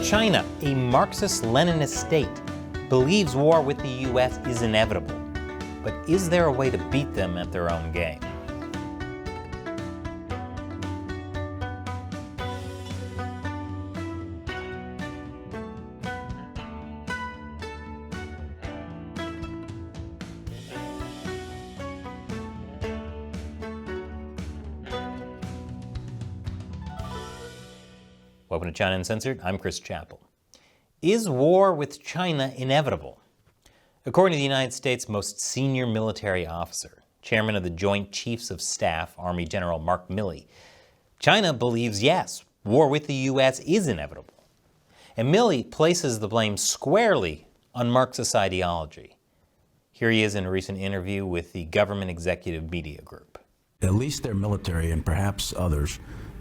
China, a Marxist-Leninist state, believes war with the U.S. is inevitable. But is there a way to beat them at their own game? Welcome to China Uncensored. I'm Chris Chappell. Is war with China inevitable? According to the United States' most senior military officer, chairman of the Joint Chiefs of Staff, Army General Mark Milley, China believes, yes, war with the U.S. is inevitable. And Milley places the blame squarely on Marxist ideology. Here he is in a recent interview with the Government Executive Media Group. At least their military, and perhaps others,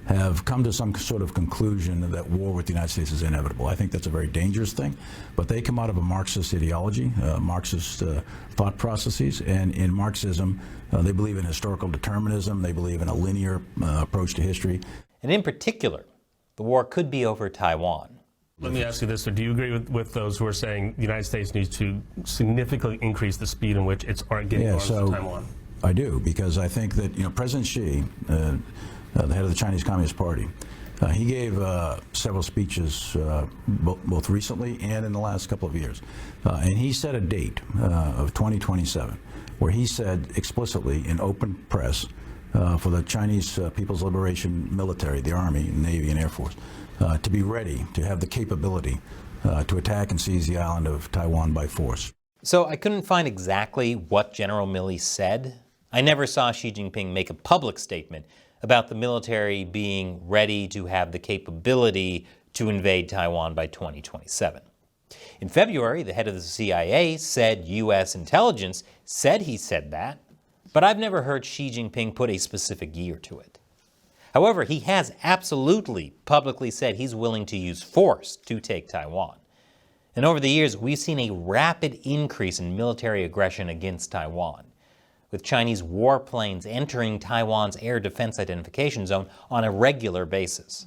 have come to some sort of conclusion that war with the United States is inevitable. I think that's a very dangerous thing, but they come out of a Marxist ideology, Marxist thought processes, and in Marxism, they believe in historical determinism, they believe in a linear approach to history. And in particular, the war could be over Taiwan. Let me ask you this, do you agree with those who are saying the United States needs to significantly increase the speed in which it's getting arms to Taiwan? I do, because I think that, President Xi, the head of the Chinese Communist Party, he gave several speeches both recently and in the last couple of years. And he set a date of 2027 where he said explicitly in open press for the Chinese People's Liberation Military, the Army, Navy, and Air Force, to be ready to have the capability to attack and seize the island of Taiwan by force. So I couldn't find exactly what General Milley said. I never saw Xi Jinping make a public statement about the military being ready to have the capability to invade Taiwan by 2027. In February, the head of the CIA said U.S. intelligence said he said that, but I've never heard Xi Jinping put a specific year to it. However, he has absolutely publicly said he's willing to use force to take Taiwan. And over the years, we've seen a rapid increase in military aggression against Taiwan, with Chinese warplanes entering Taiwan's air defense identification zone on a regular basis.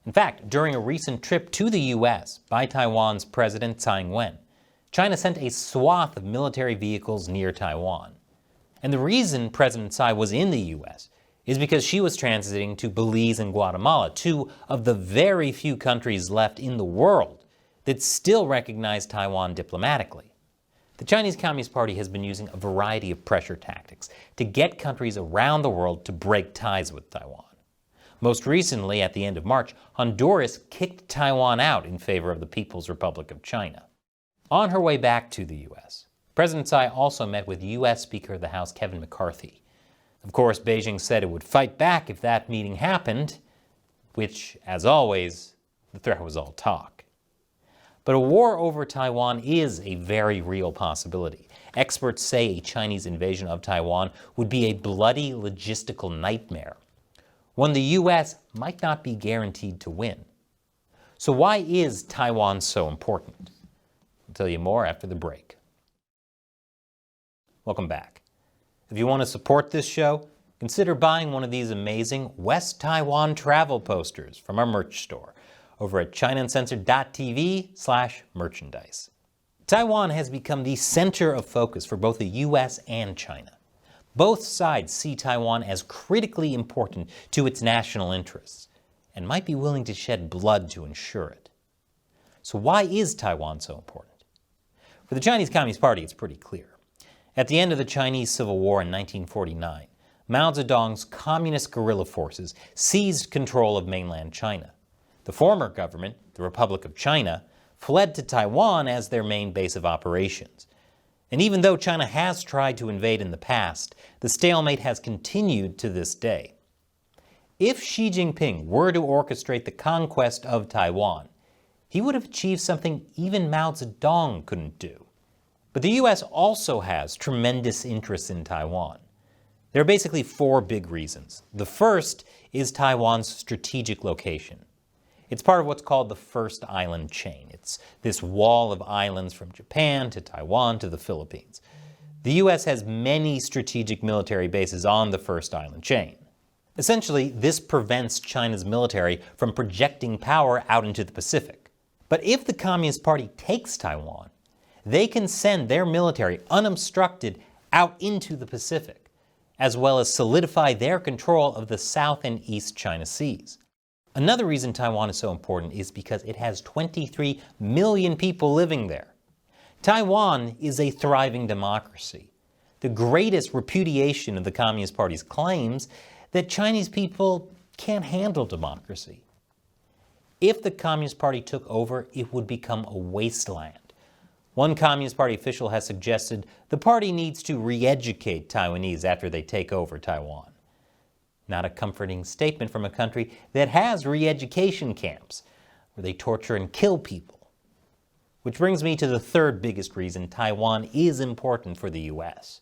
In fact, during a recent trip to the U.S. by Taiwan's President Tsai Ing-wen, China sent a swath of military vehicles near Taiwan. And the reason President Tsai was in the U.S. is because she was transiting to Belize and Guatemala, two of the very few countries left in the world that still recognize Taiwan diplomatically. The Chinese Communist Party has been using a variety of pressure tactics to get countries around the world to break ties with Taiwan. Most recently, at the end of March, Honduras kicked Taiwan out in favor of the People's Republic of China. On her way back to the U.S., President Tsai also met with U.S. Speaker of the House Kevin McCarthy. Of course, Beijing said it would fight back if that meeting happened, which, as always, the threat was all talk. But a war over Taiwan is a very real possibility. Experts say a Chinese invasion of Taiwan would be a bloody logistical nightmare, one the U.S. might not be guaranteed to win. So why is Taiwan so important? I'll tell you more after the break. Welcome back. If you want to support this show, consider buying one of these amazing West Taiwan travel posters from our merch store over at ChinaUncensored.tv/merchandise. Taiwan has become the center of focus for both the U.S. and China. Both sides see Taiwan as critically important to its national interests and might be willing to shed blood to ensure it. So why is Taiwan so important? For the Chinese Communist Party, it's pretty clear. At the end of the Chinese Civil War in 1949, Mao Zedong's communist guerrilla forces seized control of mainland China. The former government, the Republic of China, fled to Taiwan as their main base of operations. And even though China has tried to invade in the past, the stalemate has continued to this day. If Xi Jinping were to orchestrate the conquest of Taiwan, he would have achieved something even Mao Zedong couldn't do. But the U.S. also has tremendous interests in Taiwan. There are basically four big reasons. The first is Taiwan's strategic location. It's part of what's called the First Island Chain. It's this wall of islands from Japan to Taiwan to the Philippines. The U.S. has many strategic military bases on the First Island Chain. Essentially, this prevents China's military from projecting power out into the Pacific. But if the Communist Party takes Taiwan, they can send their military unobstructed out into the Pacific, as well as solidify their control of the South and East China Seas. Another reason Taiwan is so important is because it has 23 million people living there. Taiwan is a thriving democracy. The greatest repudiation of the Communist Party's claims that Chinese people can't handle democracy. If the Communist Party took over, it would become a wasteland. One Communist Party official has suggested the party needs to re-educate Taiwanese after they take over Taiwan. Not a comforting statement from a country that has re-education camps where they torture and kill people. Which brings me to the third biggest reason Taiwan is important for the U.S.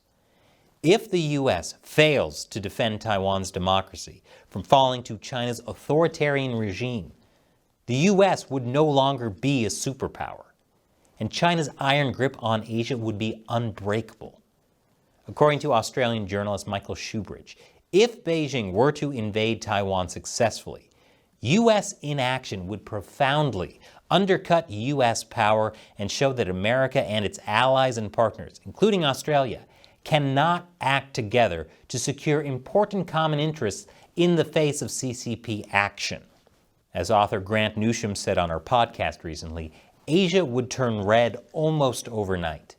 If the U.S. fails to defend Taiwan's democracy from falling to China's authoritarian regime, the U.S. would no longer be a superpower, and China's iron grip on Asia would be unbreakable. According to Australian journalist Michael Shoebridge, if Beijing were to invade Taiwan successfully, U.S. inaction would profoundly undercut U.S. power and show that America and its allies and partners, including Australia, cannot act together to secure important common interests in the face of CCP action. As author Grant Newsham said on our podcast recently, Asia would turn red almost overnight.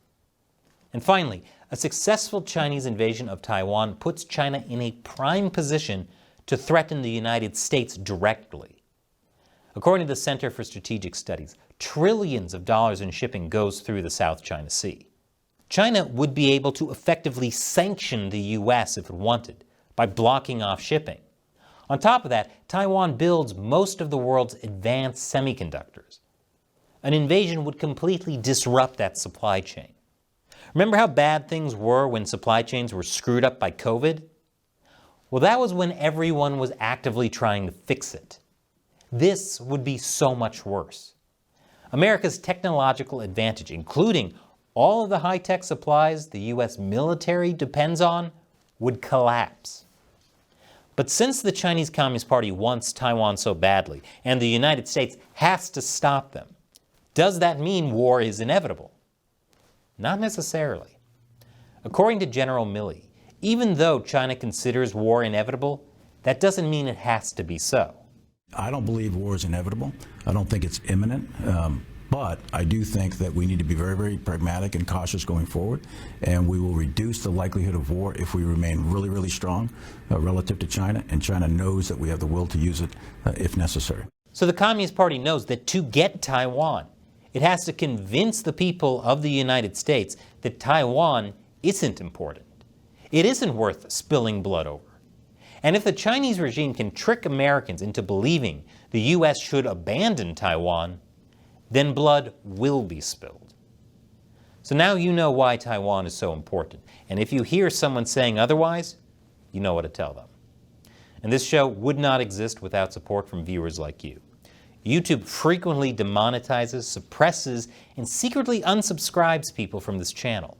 And finally, a successful Chinese invasion of Taiwan puts China in a prime position to threaten the United States directly. According to the Center for Strategic Studies, trillions of dollars in shipping goes through the South China Sea. China would be able to effectively sanction the U.S. if it wanted by blocking off shipping. On top of that, Taiwan builds most of the world's advanced semiconductors. An invasion would completely disrupt that supply chain. Remember how bad things were when supply chains were screwed up by COVID? Well, that was when everyone was actively trying to fix it. This would be so much worse. America's technological advantage, including all of the high-tech supplies the U.S. military depends on, would collapse. But since the Chinese Communist Party wants Taiwan so badly, and the United States has to stop them, does that mean war is inevitable? Not necessarily. According to General Milley, even though China considers war inevitable, that doesn't mean it has to be so. I don't believe war is inevitable. I don't think it's imminent. But I do think that we need to be very, very pragmatic and cautious going forward, and we will reduce the likelihood of war if we remain really, really strong relative to China, and China knows that we have the will to use it if necessary. So the Communist Party knows that to get Taiwan, it has to convince the people of the United States that Taiwan isn't important. It isn't worth spilling blood over. And if the Chinese regime can trick Americans into believing the U.S. should abandon Taiwan, then blood will be spilled. So now you know why Taiwan is so important. And if you hear someone saying otherwise, you know what to tell them. And this show would not exist without support from viewers like you. YouTube frequently demonetizes, suppresses, and secretly unsubscribes people from this channel.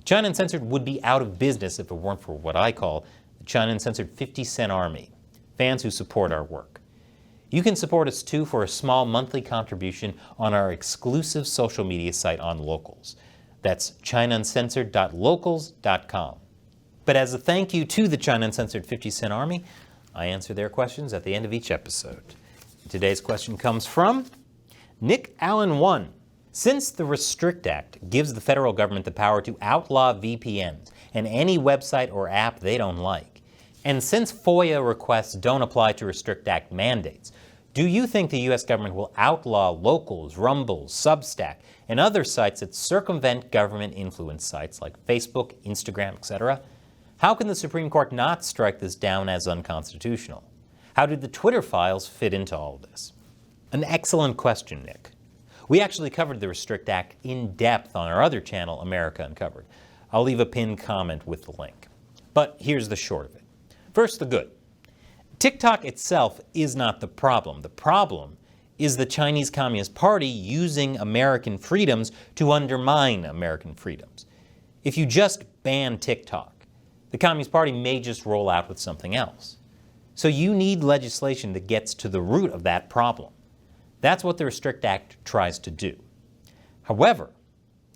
China Uncensored would be out of business if it weren't for what I call the China Uncensored 50-cent army, fans who support our work. You can support us too for a small monthly contribution on our exclusive social media site on Locals. That's ChinaUncensored.locals.com. But as a thank you to the China Uncensored 50-cent army, I answer their questions at the end of each episode. Today's question comes from Nick Allen 1. Since the Restrict Act gives the federal government the power to outlaw VPNs and any website or app they don't like, and since FOIA requests don't apply to Restrict Act mandates, do you think the U.S. government will outlaw Locals, Rumble, Substack, and other sites that circumvent government influence sites like Facebook, Instagram, etc.? How can the Supreme Court not strike this down as unconstitutional? How did the Twitter files fit into all of this? An excellent question, Nick. We actually covered the Restrict Act in depth on our other channel, America Uncovered. I'll leave a pinned comment with the link. But here's the short of it. First, the good. TikTok itself is not the problem. The problem is the Chinese Communist Party using American freedoms to undermine American freedoms. If you just ban TikTok, the Communist Party may just roll out with something else. So you need legislation that gets to the root of that problem. That's what the Restrict Act tries to do. However,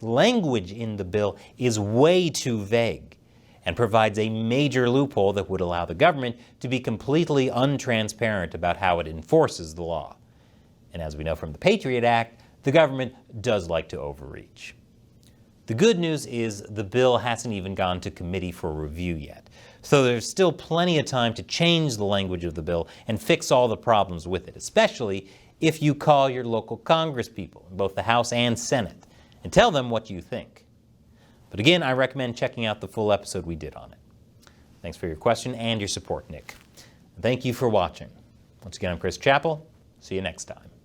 language in the bill is way too vague and provides a major loophole that would allow the government to be completely untransparent about how it enforces the law. And as we know from the Patriot Act, the government does like to overreach. The good news is the bill hasn't even gone to committee for review yet, so there's still plenty of time to change the language of the bill and fix all the problems with it, especially if you call your local congresspeople, both the House and Senate, and tell them what you think. But again, I recommend checking out the full episode we did on it. Thanks for your question and your support, Nick. Thank you for watching. Once again, I'm Chris Chappell. See you next time.